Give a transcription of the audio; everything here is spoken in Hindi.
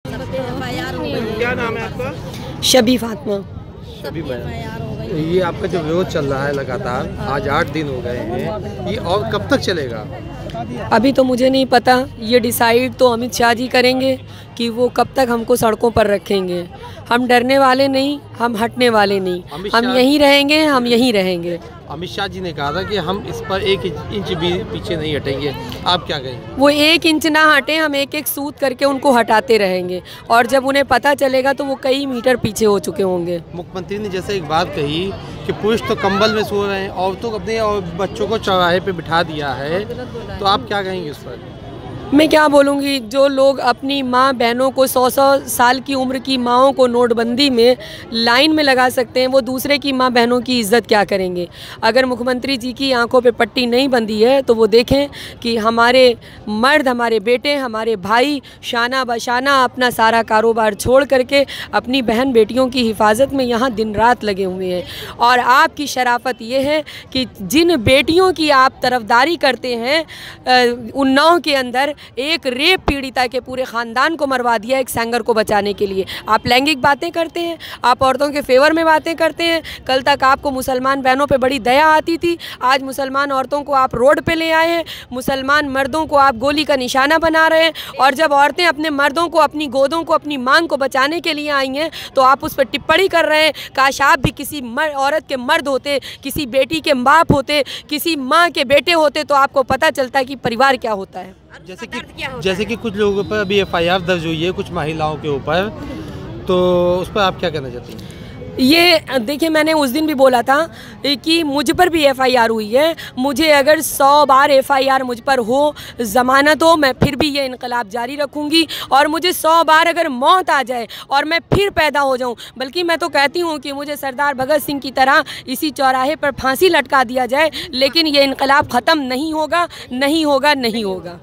क्या नाम है आपका? शबी फातिमा। शबी मैम, ये आपका जो विरोध चल रहा है लगातार, आज 8 दिन हो गए हैं, ये और कब तक चलेगा? अभी तो मुझे नहीं पता, ये डिसाइड तो अमित शाह जी करेंगे कि वो कब तक हमको सड़कों पर रखेंगे। हम डरने वाले नहीं, हम हटने वाले नहीं, हम यहीं रहेंगे, हम यहीं रहेंगे। अमित शाह जी ने कहा था कि हम इस पर 1 इंच भी पीछे नहीं हटेंगे, आप क्या कहेंगे? वो 1 इंच ना हटे, हम एक एक सूत करके उनको हटाते रहेंगे और जब उन्हें पता चलेगा तो वो कई मीटर पीछे हो चुके होंगे। मुख्यमंत्री ने जैसे एक बात कही कि पुरुष तो कंबल में सो रहे हैं, औरतों को अपने और बच्चों को चौराहे पे बिठा दिया है, तो आप क्या कहेंगे उस पर? मैं क्या बोलूँगी, जो लोग अपनी माँ बहनों को 100 साल की उम्र की माँओं को नोटबंदी में लाइन में लगा सकते हैं, वो दूसरे की माँ बहनों की इज़्ज़त क्या करेंगे? अगर मुख्यमंत्री जी की आंखों पे पट्टी नहीं बंधी है तो वो देखें कि हमारे मर्द, हमारे बेटे, हमारे भाई शाना बशाना अपना सारा कारोबार छोड़ करके अपनी बहन बेटियों की हिफाजत में यहाँ दिन रात लगे हुए हैं। और आपकी शराफत ये है कि जिन बेटियों की आप तरफदारी करते हैं, उन्नाव के अंदर एक रेप पीड़िता के पूरे ख़ानदान को मरवा दिया एक सेंगर को बचाने के लिए। आप लैंगिक बातें करते हैं, आप औरतों के फेवर में बातें करते हैं। कल तक आपको मुसलमान बहनों पे बड़ी दया आती थी, आज मुसलमान औरतों को आप रोड पे ले आए हैं, मुसलमान मर्दों को आप गोली का निशाना बना रहे हैं। और जब औरतें अपने मर्दों को, अपनी गोदों को, अपनी मांग को बचाने के लिए आई हैं तो आप उस पर टिप्पणी कर रहे हैं। काश आप भी किसी औरत के मर्द होते, किसी बेटी के बाप होते, किसी माँ के बेटे होते तो आपको पता चलता कि परिवार क्या होता है। जैसे कि कुछ लोगों पर अभी FIR दर्ज हुई है, कुछ महिलाओं के ऊपर, तो उस पर आप क्या कहना चाहती हैं? ये देखिए, मैंने उस दिन भी बोला था कि मुझ पर भी FIR हुई है। मुझे अगर 100 बार FIR मुझ पर हो, ज़मानत हो, मैं फिर भी ये इनकलाब जारी रखूँगी। और मुझे 100 बार अगर मौत आ जाए और मैं फिर पैदा हो जाऊँ, बल्कि मैं तो कहती हूँ कि मुझे सरदार भगत सिंह की तरह इसी चौराहे पर फांसी लटका दिया जाए, लेकिन ये इनकलाब ख़त्म नहीं होगा, नहीं होगा, नहीं होगा।